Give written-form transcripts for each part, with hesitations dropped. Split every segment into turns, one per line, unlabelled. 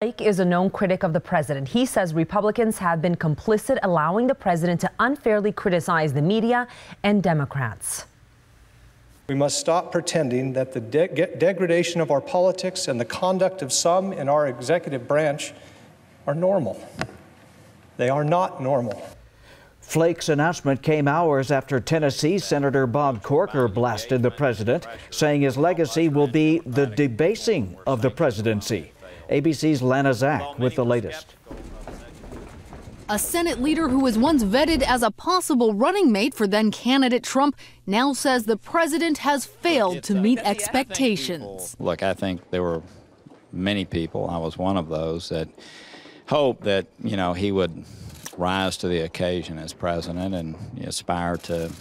Flake is a known critic of the president. He says Republicans have been complicit, allowing the president to unfairly criticize the media and Democrats.
We must stop pretending that the degradation of our politics and the conduct of some in our executive branch are normal. They are not normal.
Flake's announcement came hours after Tennessee Senator Bob Corker blasted the president, saying his legacy will be the debasing of the presidency. ABC's Lana Zach with the latest.
A Senate leader who was once vetted as a possible running mate for then-candidate Trump now says the president has failed to meet expectations.
Look, I think there were many people, I was one of those, that hoped that, he would rise to the occasion as president and aspire to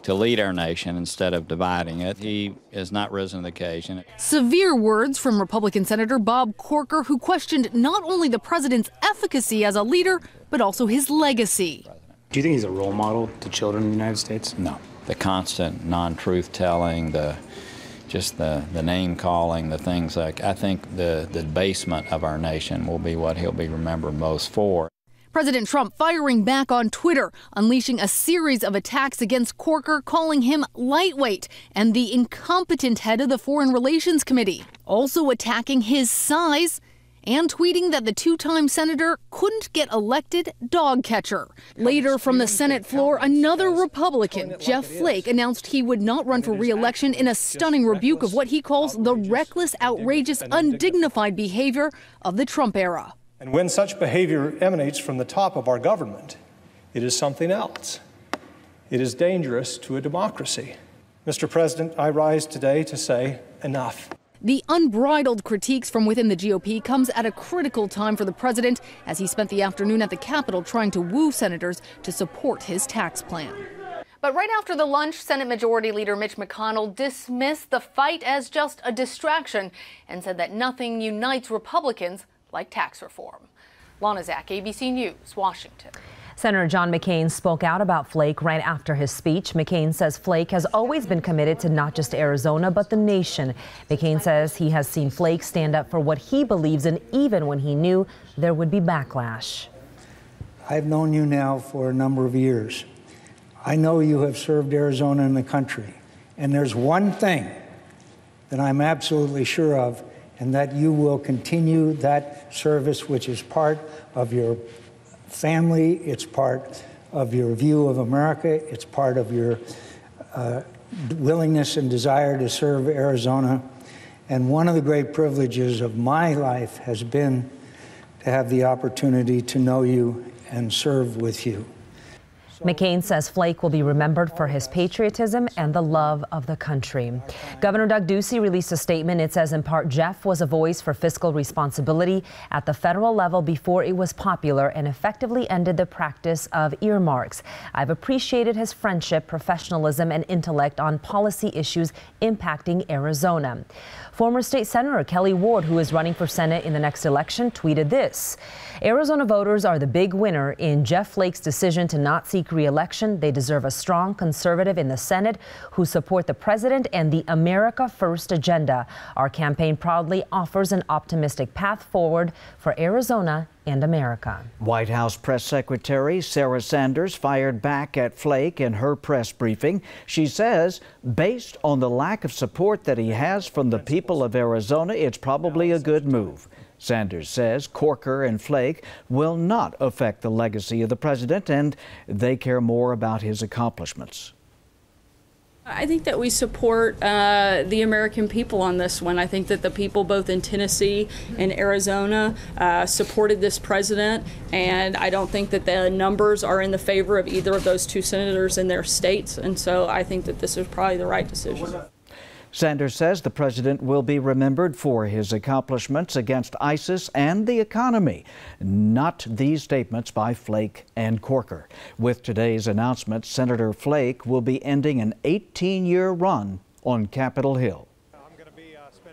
lead our nation instead of dividing it. He has not risen to the occasion.
Severe words from Republican Senator Bob Corker, who questioned not only the president's efficacy as a leader, but also his legacy.
Do you think he's a role model to children in the United States?
No. The constant non-truth telling, the name calling, the things like, I think the debasement of our nation will be what he'll be remembered most for.
President Trump firing back on Twitter, unleashing a series of attacks against Corker, calling him lightweight and the incompetent head of the Foreign Relations Committee, also attacking his size and tweeting that the two-time senator couldn't get elected dog catcher. Later from the Senate floor, another Republican, Jeff Flake, announced he would not run for re-election in a stunning rebuke of what he calls the reckless, outrageous, undignified behavior of the Trump era.
And when such behavior emanates from the top of our government, it is something else. It is dangerous to a democracy. Mr. President, I rise today to say enough.
The unbridled critiques from within the GOP comes at a critical time for the president as he spent the afternoon at the Capitol trying to woo senators to support his tax plan.
But right after the lunch, Senate Majority Leader Mitch McConnell dismissed the fight as just a distraction and said that nothing unites Republicans like tax reform. Lana Zach, ABC News, Washington.
Senator John McCain spoke out about Flake right after his speech. McCain says Flake has always been committed to not just Arizona, but the nation. McCain says he has seen Flake stand up for what he believes in, even when he knew there would be backlash.
I've known you now for a number of years. I know you have served Arizona and the country. And there's one thing that I'm absolutely sure of, and that you will continue that service, which is part of your family, it's part of your view of America, it's part of your willingness and desire to serve Arizona. And one of the great privileges of my life has been to have the opportunity to know you and serve with you.
McCain says Flake will be remembered for his patriotism and the love of the country. Governor Doug Ducey released a statement. It says in part, Jeff was a voice for fiscal responsibility at the federal level before it was popular and effectively ended the practice of earmarks. I've appreciated his friendship, professionalism, and intellect on policy issues impacting Arizona. Former state senator Kelly Ward, who is running for Senate in the next election, tweeted this: Arizona voters are the big winner in Jeff Flake's decision to not seek re-election. They deserve a strong conservative in the Senate who support the president and the America First agenda. Our campaign proudly offers an optimistic path forward for Arizona and America.
White House Press Secretary Sarah Sanders fired back at Flake in her press briefing. She says, based on the lack of support that he has from the people of Arizona, it's probably a good move. Sanders says Corker and Flake will not affect the legacy of the president, and they care more about his accomplishments.
I think that we support the American people on this one. I think that the people both in Tennessee and Arizona supported this president, and I don't think that the numbers are in the favor of either of those two senators in their states, and so I think that this is probably the right decision.
Sanders says the president will be remembered for his accomplishments against ISIS and the economy, not these statements by Flake and Corker. With today's announcement, Senator Flake will be ending an 18-year run on Capitol Hill.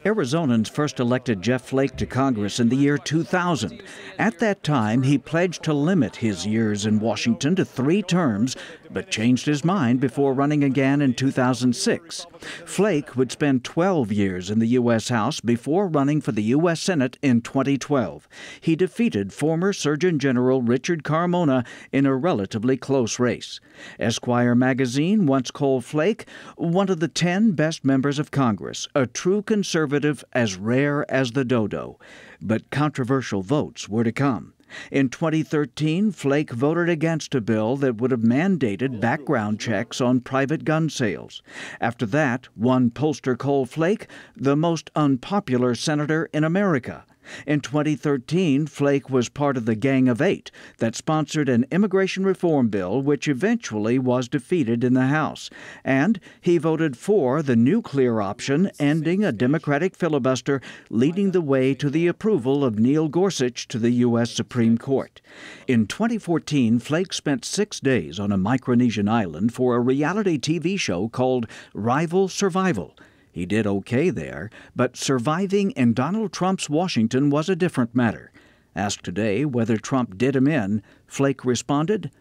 Arizonans first elected Jeff Flake to Congress in the year 2000. At that time, he pledged to limit his years in Washington to 3 terms but changed his mind before running again in 2006. Flake would spend 12 years in the U.S. House before running for the U.S. Senate in 2012. He defeated former Surgeon General Richard Carmona in a relatively close race. Esquire magazine once called Flake one of the 10 best members of Congress, a true conservative as rare as the dodo. But controversial votes were to come. In 2013, Flake voted against a bill that would have mandated background checks on private gun sales. After that, one pollster called Flake the most unpopular senator in America. In 2013, Flake was part of the Gang of Eight that sponsored an immigration reform bill which eventually was defeated in the House. And he voted for the nuclear option, ending a Democratic filibuster, leading the way to the approval of Neil Gorsuch to the U.S. Supreme Court. In 2014, Flake spent 6 days on a Micronesian island for a reality TV show called Rival Survival. He did okay there, but surviving in Donald Trump's Washington was a different matter. Asked today whether Trump did him in, Flake responded,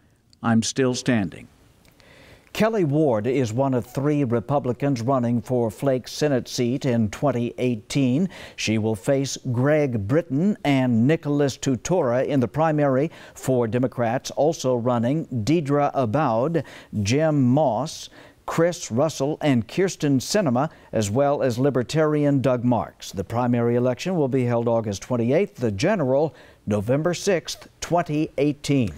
"I'm still standing." Kelly Ward is one of 3 Republicans running for Flake's Senate seat in 2018. She will face Greg Britton and Nicholas Tutora in the primary. 4 Democrats also running: Deidre Abboud, Jim Moss, Chris Russell, and Kirsten Sinema, as well as Libertarian Doug Marks. The primary election will be held August 28th, the general November 6th, 2018.